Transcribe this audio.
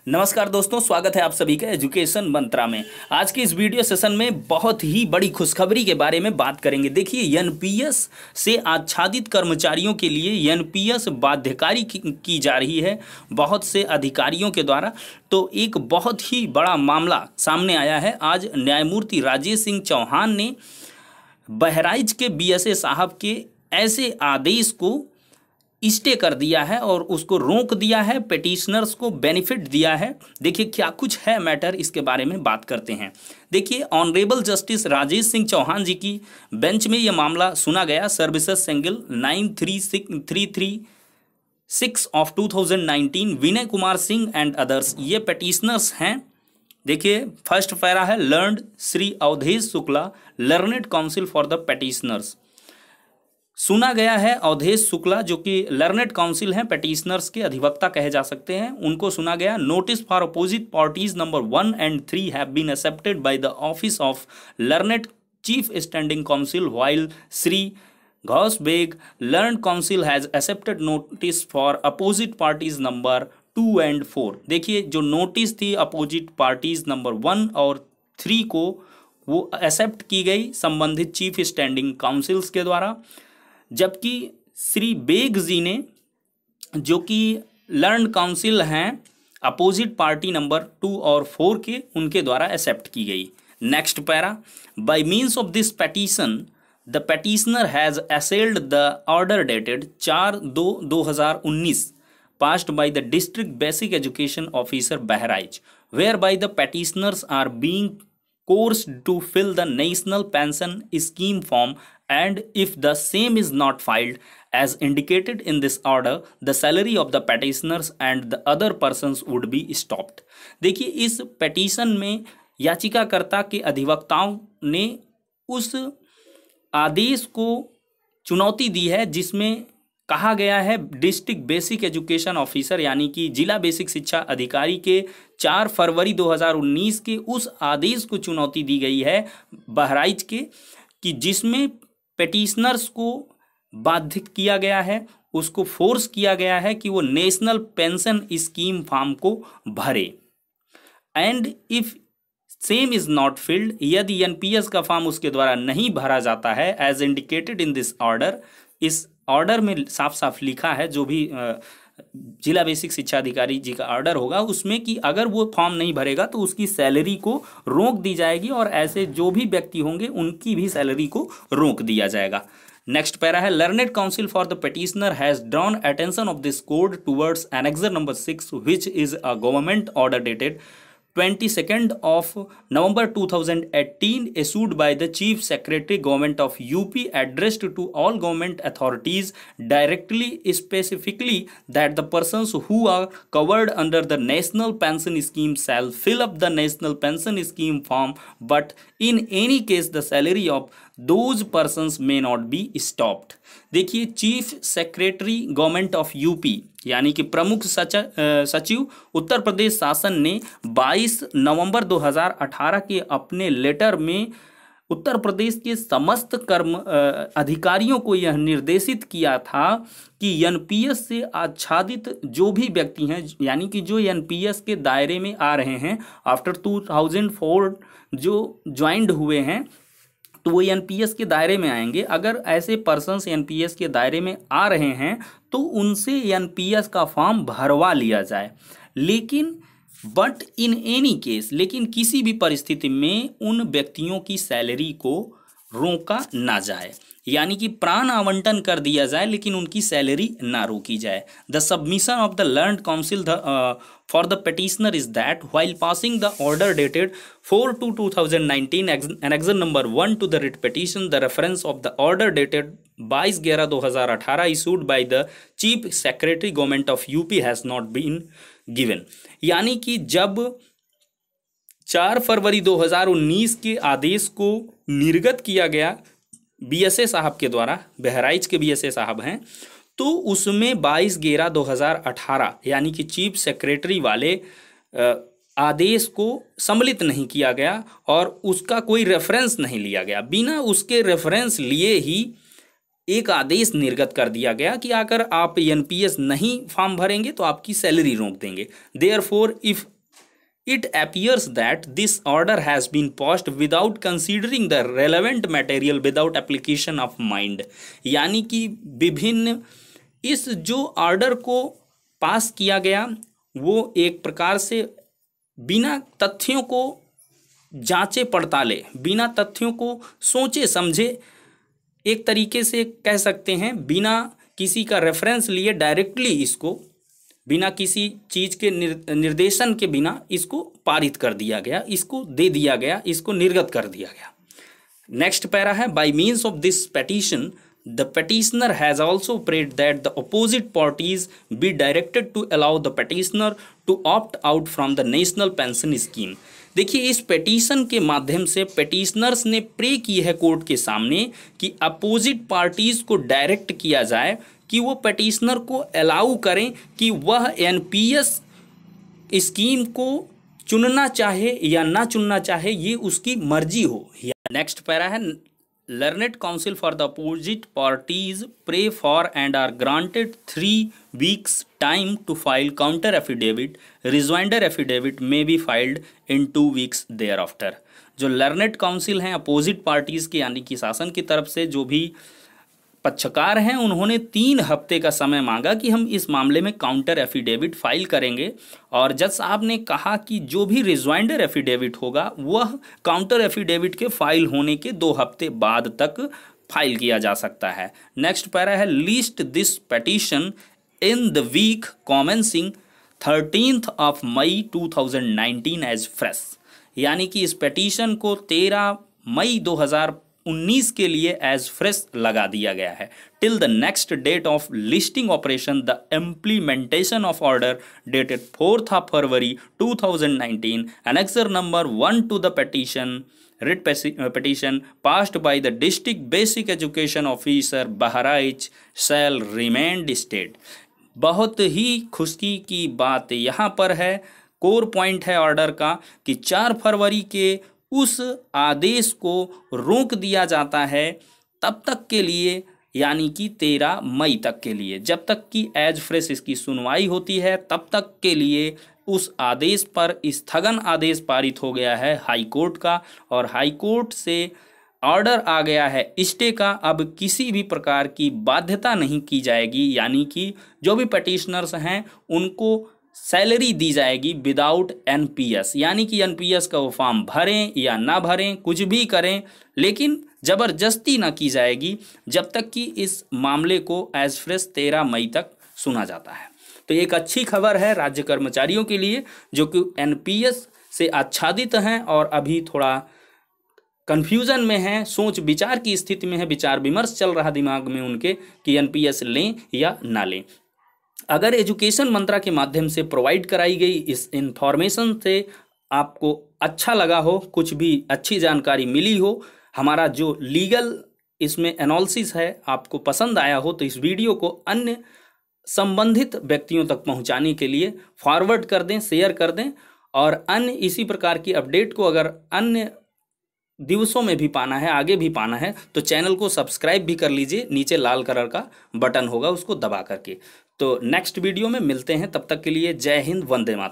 नमस्कार दोस्तों, स्वागत है आप सभी का एजुकेशन मंत्रा में। आज की इस वीडियो सेशन में बहुत ही बड़ी खुशखबरी के बारे में बात करेंगे। देखिए, एनपीएस से आच्छादित कर्मचारियों के लिए एनपीएस बाध्यकारी की जा रही है बहुत से अधिकारियों के द्वारा। तो एक बहुत ही बड़ा मामला सामने आया है। आज न्यायमूर्ति राजेश सिंह चौहान ने बहराइच के बीएसए साहब के ऐसे आदेश को स्टे कर दिया है और उसको रोक दिया है, पिटिशनर्स को बेनिफिट दिया है। देखिए क्या कुछ है मैटर, इसके बारे में बात करते हैं। देखिए, ऑनरेबल जस्टिस राजेश सिंह चौहान जी की बेंच में यह मामला सुना गया। Services single 9336 of 2019, Vinay Kumar Singh and others, ये पिटिशनर्स हैं। देखिए, फर्स्ट पैरा है, learned Shri Awadhesh Shukla, learned counsel for the petitioners. सुना गया है अवधेश शुक्ला, जो कि लर्नेड काउंसिल हैं, पिटिशनर्स के अधिवक्ता कहे जा सकते हैं, उनको सुना गया। Notice for opposite parties number 1 and 3 have been accepted by the office of learned chief standing counsel, while Shri Ghosh Beg learned counsel has accepted notice for opposite parties number 2 and 4। देखिए, जो नोटिस थी अपोजिट पार्टीज नंबर 1 और 3 को, वो accept की गई संबंधित chief standing councils के द्वारा, जबकि श्री बेग जी ने, जो कि लर्न्ड काउंसिल हैं अपोजिट पार्टी नंबर 2 और 4 के, उनके द्वारा एक्सेप्ट की गई। Next para, bye means of this petition the petitioner has असेल्ड the order dated 4/2/2019 passed by the district basic education officer Bahraich, whereby the petitioners are being coerced to fill the national pension scheme form, and if the same is not filed as indicated in this order, the salary of the petitioners and the other persons would be stopped। देखिए, इस petition में याचिकाकर्ता के अधिवक्ताओं ने उस आदेश को चुनौती दी है जिसमें कहा गया है डिस्ट्रिक्ट बेसिक एजुकेशन ऑफिसर, यानी कि जिला बेसिक शिक्षा अधिकारी के 4 फरवरी 2019 के उस आदेश को चुनौती दी गई है बहराइच के, कि जिसमें पेटिशनर्स को बाध्य किया गया है, उसको फोर्स किया गया है कि वो नेशनल पेंशन स्कीम फॉर्म को भरे। And if same is not filled, यदि एनपीएस का फॉर्म उसके द्वारा नहीं भरा जाता है as indicated in this order, इस ऑर्डर में साफ साफ लिखा है, जो भी जिला बेसिक शिक्षा अधिकारी जी का ऑर्डर होगा उसमें, कि अगर वो फॉर्म नहीं भरेगा तो उसकी सैलरी को रोक दी जाएगी और ऐसे जो भी व्यक्ति होंगे उनकी भी सैलरी को रोक दिया जाएगा। नेक्स्ट पैरा है, learned counsel for the petitioner has drawn attention of this code towards annexure number 6 which is a government order dated 22nd of November 2018 issued by the Chief Secretary Government of UP, addressed to all government authorities directly, specifically that the persons who are covered under the National Pension Scheme shall fill up the National Pension Scheme form, but in any case the salary of those persons may not be stopped। देखिए, chief secretary government of UP, यानी कि प्रमुख सचिव उत्तर प्रदेश शासन ने 22 नवंबर 2018 के अपने letter में उत्तर प्रदेश के समस्त अधिकारियों को यह निर्देशित किया था कि एनपीएस से आच्छादित जो भी व्यक्ति हैं, यानी कि जो एनपीएस के दायरे में आ रहे हैं आफ्टर 2004 जो ज्वाइंड हुए हैं, तो वो एनपीएस के दायरे में आएंगे। अगर ऐसे पर्सन्स एनपीएस के दायरे में आ रहे हैं तो उनसे एनपीएस का फॉर्म भरवा लिया जाए। लेकिन बट इन एनी केस, लेकिन किसी भी परिस्थिति में उन व्यक्तियों की सैलरी को रोका ना जाए, यानी कि प्राण आवंटन कर दिया जाए लेकिन उनकी सैलरी ना रोकी जाए। The submission of the learned council for the petitioner is that while passing the order dated 4/2/2019 annexure number 1 to the writ petition, the reference of the order dated 22/11/2018 issued by the chief secretary government of UP has not been given। यानी कि जब 4 February 2019 के आदेश को निर्गत किया गया BSA साहब के द्वारा, बहराइच के बीएसए साहब हैं, तो उसमें 22/11/2018 यानी कि चीफ सेक्रेटरी वाले आदेश को सम्मिलित नहीं किया गया और उसका कोई रेफरेंस नहीं लिया गया। बिना उसके रेफरेंस लिए ही एक आदेश निर्गत कर दिया गया कि अगर आप एनपीएस नहीं फॉर्म भरेंगे तो आपकी सैलरी रोक देंगे। Therefore if it appears that this order has been passed without considering the relevant material without application of mind, यानी कि विभिन्न इस जो ऑर्डर को पास किया गया वो एक प्रकार से बिना तथ्यों को जांचे पड़ताले, बिना तथ्यों को सोचे समझे, एक तरीके से कह सकते हैं बिना किसी का रेफरेंस लिए डायरेक्टली इसको, बिना किसी चीज के निर्देशन के बिना इसको पारित कर दिया गया, इसको दे दिया गया, इसको निर्गत कर दिया गया। नेक्स्ट पैरा है, bye means of this petition the petitioner has also prayed that the opposite parties be directed to allow the petitioner to opt out from the national pension scheme। देखिए इस पेटिशन के माध्यम से petitioners ने pray की है court के सामने कि अपोजिट पार्टीज को डायरेक्ट किया जाए कि वो पेटिशनर को अलाउ करें कि वह एनपीएस स्कीम को चुनना चाहे या ना चुनना चाहे, ये उसकी मर्जी हो। नेक्स्ट पैरा है, Learned counsel for the opposite parties pray for and are granted 3 weeks time to file counter affidavit. Rejoinder affidavit may be filed in 2 weeks thereafter। जो लर्नेड काउंसिल हैं अपोजिट पार्टीज के यानी कि शासन की तरफ से जो भी पक्षकार हैं उन्होंने 3 हफ्ते का समय मांगा कि हम इस मामले में काउंटर एफिडेविट फाइल करेंगे, और जज साहब ने कहा कि जो भी रिजॉइंडर एफिडेविट होगा वह काउंटर एफिडेविट के फाइल होने के 2 हफ्ते बाद तक फाइल किया जा सकता है। नेक्स्ट पैरा है, list this petition in the week commencing 13 May 2019 as fresh, यानी कि इस पेटिशन को 13 मई 2019 के लिए एज फ्रेश लगा दिया गया है। Till the next date of listing operation the implementation of order dated 4 February 2019 annexure number 1 to the petition writ petition passed by the district basic education officer Bahraich shall remain state। बहुत ही खुशी की बात यहाँ पर है, कोर पॉइंट है order का कि 4 फरवरी के उस आदेश को रोक दिया जाता है तब तक के लिए, यानी कि 13 मई तक के लिए, जब तक कि एज फ्रेश इसकी सुनवाई होती है तब तक के लिए उस आदेश पर स्थगन आदेश पारित हो गया है हाई कोर्ट का, और हाई कोर्ट से ऑर्डर आ गया है स्टे का। अब किसी भी प्रकार की बाध्यता नहीं की जाएगी, यानी कि जो भी पटिशनर्स हैं उनको सैलरी दी जाएगी विदाउट एनपीएस, यानी कि एनपीएस का वो फॉर्म भरें या ना भरें, कुछ भी करें, लेकिन ज़बरदस्ती ना की जाएगी जब तक कि इस मामले को एज फ्रेश 13 मई तक सुना जाता है। तो एक अच्छी खबर है राज्य कर्मचारियों के लिए जो कि एनपीएस से आच्छादित हैं और अभी थोड़ा कन्फ्यूज़न में हैं, सोच विचार की स्थिति में है, विचार विमर्श चल रहा दिमाग में उनके कि एनपीएस लें या ना लें। अगर एजुकेशन मंत्रा के माध्यम से प्रोवाइड कराई गई इस इंफॉर्मेशन से आपको अच्छा लगा हो, कुछ भी अच्छी जानकारी मिली हो, हमारा जो लीगल इसमें एनालिसिस है आपको पसंद आया हो, तो इस वीडियो को अन्य संबंधित व्यक्तियों तक पहुंचाने के लिए फॉरवर्ड कर दें, शेयर कर दें, और अन्य इसी प्रकार की अपडेट को अगर अन्य दिवसों में भी पाना है, आगे भी पाना है, तो चैनल को सब्सक्राइब भी कर लीजिए, नीचे लाल कलर का बटन होगा उसको दबा करके। तो नेक्स्ट वीडियो में मिलते हैं, तब तक के लिए जय हिंद, वंदे मातरम।